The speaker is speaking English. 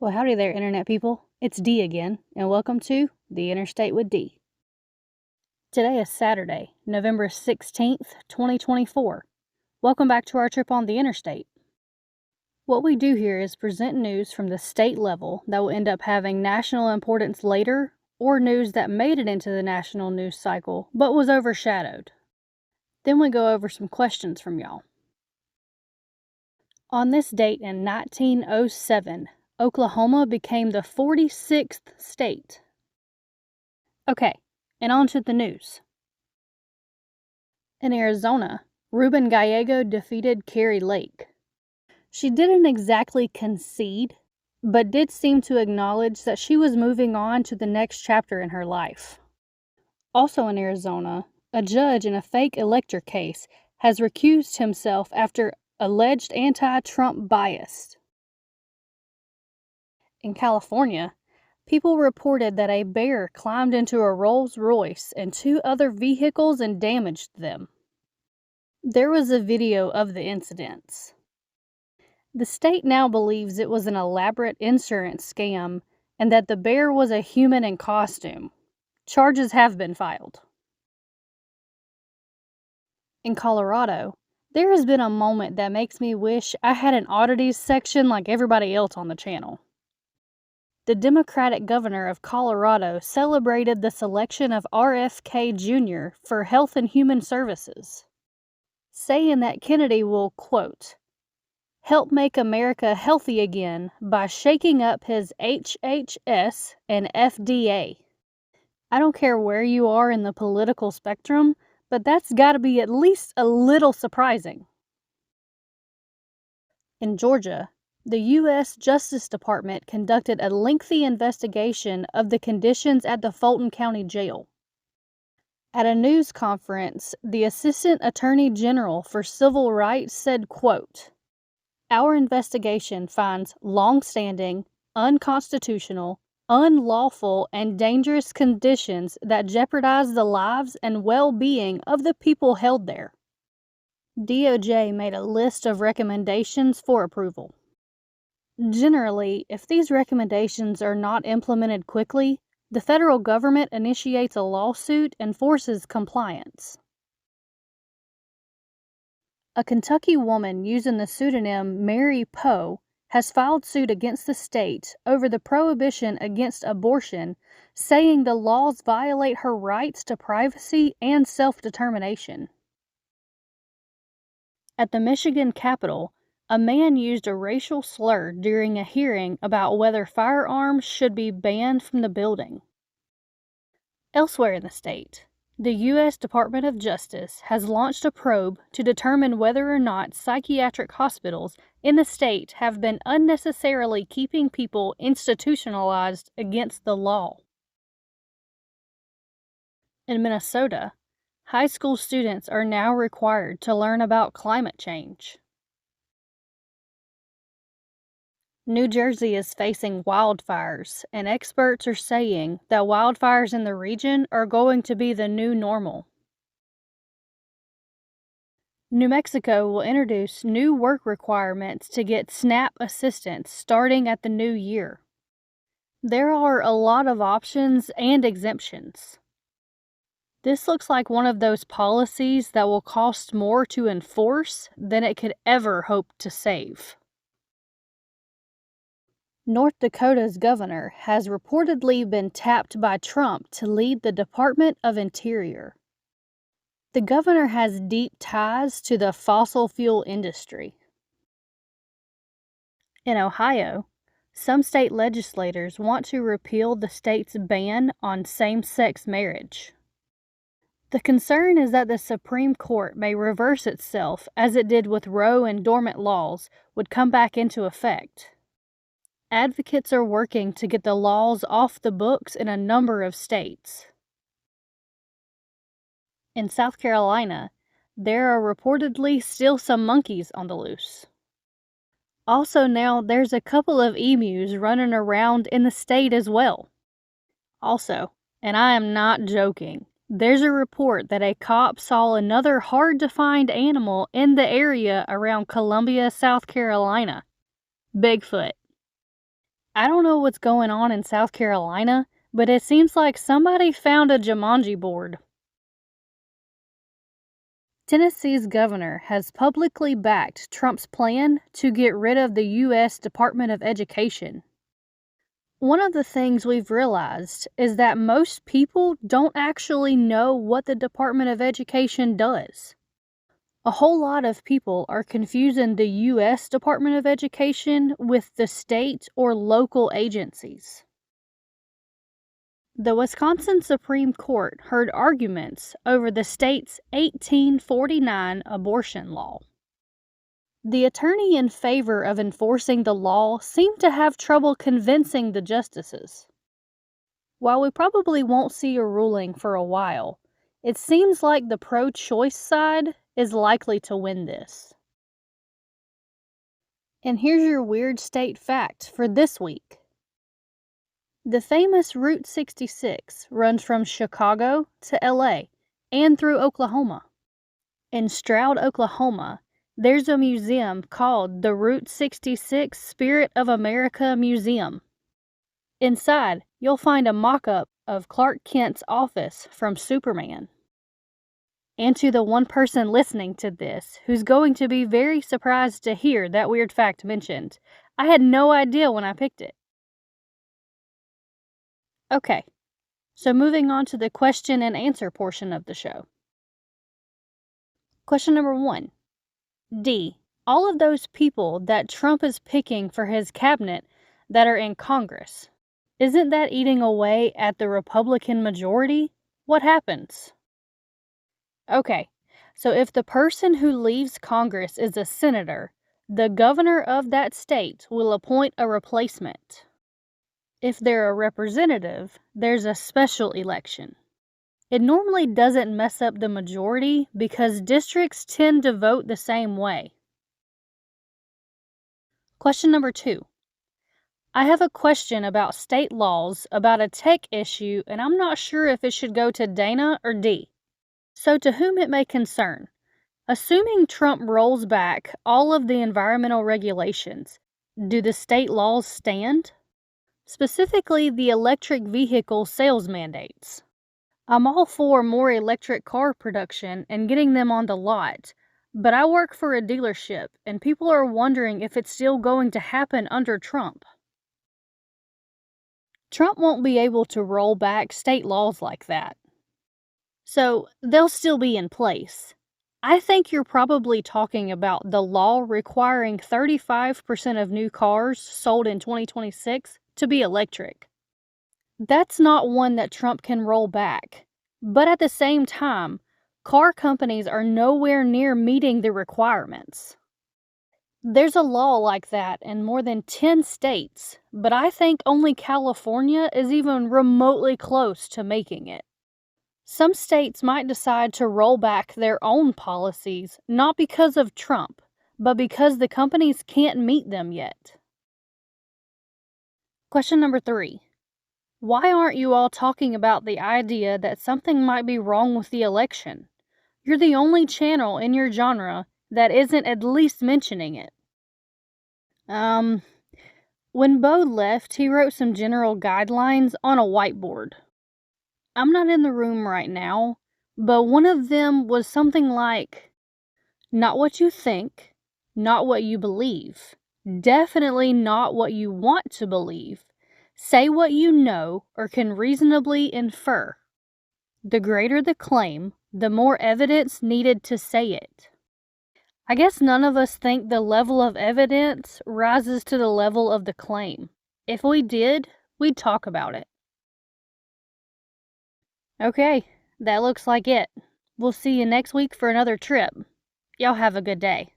Well, howdy there, Internet people. It's Dee again, and welcome to the Interstate with Dee. Today is Saturday, November 16th, 2024. Welcome back to our trip on the Interstate. What we do here is present news from the state level that will end up having national importance later, or news that made it into the national news cycle but was overshadowed. Then we go over some questions from y'all. On this date in 1907, Oklahoma became the 46th state. Okay, and on to the news. In Arizona, Ruben Gallego defeated Carrie Lake. She didn't exactly concede, but did seem to acknowledge that she was moving on to the next chapter in her life. Also in Arizona, a judge in a fake elector case has recused himself after alleged anti-Trump bias. In California, people reported that a bear climbed into a Rolls-Royce and two other vehicles and damaged them. There was a video of the incidents. The state now believes it was an elaborate insurance scam and that the bear was a human in costume. Charges have been filed. In Colorado, there has been a moment that makes me wish I had an oddities section like everybody else on the channel. The Democratic governor of Colorado celebrated the selection of RFK Jr. for Health and Human Services, saying that Kennedy will, quote, help make America healthy again by shaking up his HHS and FDA. I don't care where you are in the political spectrum, but that's got to be at least a little surprising. In Georgia, the U.S. Justice Department conducted a lengthy investigation of the conditions at the Fulton County Jail. At a news conference, the Assistant Attorney General for Civil Rights said, quote, our investigation finds long-standing, unconstitutional, unlawful, and dangerous conditions that jeopardize the lives and well-being of the people held there. DOJ made a list of recommendations for approval. Generally, if these recommendations are not implemented quickly, the federal government initiates a lawsuit and forces compliance. A Kentucky woman using the pseudonym Mary Poe has filed suit against the state over the prohibition against abortion, saying the laws violate her rights to privacy and self-determination. At the Michigan Capitol, a man used a racial slur during a hearing about whether firearms should be banned from the building. Elsewhere in the state, the U.S. Department of Justice has launched a probe to determine whether or not psychiatric hospitals in the state have been unnecessarily keeping people institutionalized against the law. In Minnesota, high school students are now required to learn about climate change. New Jersey is facing wildfires, and experts are saying that wildfires in the region are going to be the new normal. New Mexico will introduce new work requirements to get SNAP assistance starting at the new year. There are a lot of options and exemptions. This looks like one of those policies that will cost more to enforce than it could ever hope to save. North Dakota's governor has reportedly been tapped by Trump to lead the Department of Interior. The governor has deep ties to the fossil fuel industry. In Ohio, some state legislators want to repeal the state's ban on same-sex marriage. The concern is that the Supreme Court may reverse itself as it did with Roe and dormant laws would come back into effect. Advocates are working to get the laws off the books in a number of states. In South Carolina, there are reportedly still some monkeys on the loose. Also now, there's a couple of emus running around in the state as well. Also, and I am not joking, there's a report that a cop saw another hard-to-find animal in the area around Columbia, South Carolina. Bigfoot. I don't know what's going on in South Carolina, but it seems like somebody found a Jumanji board. Tennessee's governor has publicly backed Trump's plan to get rid of the U.S. Department of Education. One of the things we've realized is that most people don't actually know what the Department of Education does. A whole lot of people are confusing the U.S. Department of Education with the state or local agencies. The Wisconsin Supreme Court heard arguments over the state's 1849 abortion law. The attorney in favor of enforcing the law seemed to have trouble convincing the justices. While we probably won't see a ruling for a while, it seems like the pro-choice side is likely to win this. And here's your weird state fact for this week. The famous Route 66 runs from Chicago to LA and through Oklahoma. In Stroud, Oklahoma, there's a museum called the Route 66 Spirit of America Museum. Inside, you'll find a mock-up of Clark Kent's office from Superman. And to the one person listening to this who's going to be very surprised to hear that weird fact mentioned, I had no idea when I picked it. Okay, so moving on to the question and answer portion of the show. Question number 1. D. All of those people that Trump is picking for his cabinet that are in Congress, isn't that eating away at the Republican majority? What happens? Okay, so if the person who leaves Congress is a senator, the governor of that state will appoint a replacement. If they're a representative, there's a special election. It normally doesn't mess up the majority because districts tend to vote the same way. Question number 2. I have a question about state laws about a tech issue, and I'm not sure if it should go to Dana or D. So to whom it may concern, assuming Trump rolls back all of the environmental regulations, do the state laws stand? Specifically, the electric vehicle sales mandates. I'm all for more electric car production and getting them on the lot, but I work for a dealership, and people are wondering if it's still going to happen under Trump. Trump won't be able to roll back state laws like that. So, they'll still be in place. I think you're probably talking about the law requiring 35% of new cars sold in 2026 to be electric. That's not one that Trump can roll back. But at the same time, car companies are nowhere near meeting the requirements. There's a law like that in more than 10 states, but I think only California is even remotely close to making it. Some states might decide to roll back their own policies, not because of Trump, but because the companies can't meet them yet. Question number 3. Why aren't you all talking about the idea that something might be wrong with the election? You're the only channel in your genre that isn't at least mentioning it. When Bo left, he wrote some general guidelines on a whiteboard. I'm not in the room right now, but one of them was something like, not what you think, not what you believe, definitely not what you want to believe. Say what you know or can reasonably infer. The greater the claim, the more evidence needed to say it. I guess none of us think the level of evidence rises to the level of the claim. If we did, we'd talk about it. Okay, that looks like it. We'll see you next week for another trip. Y'all have a good day.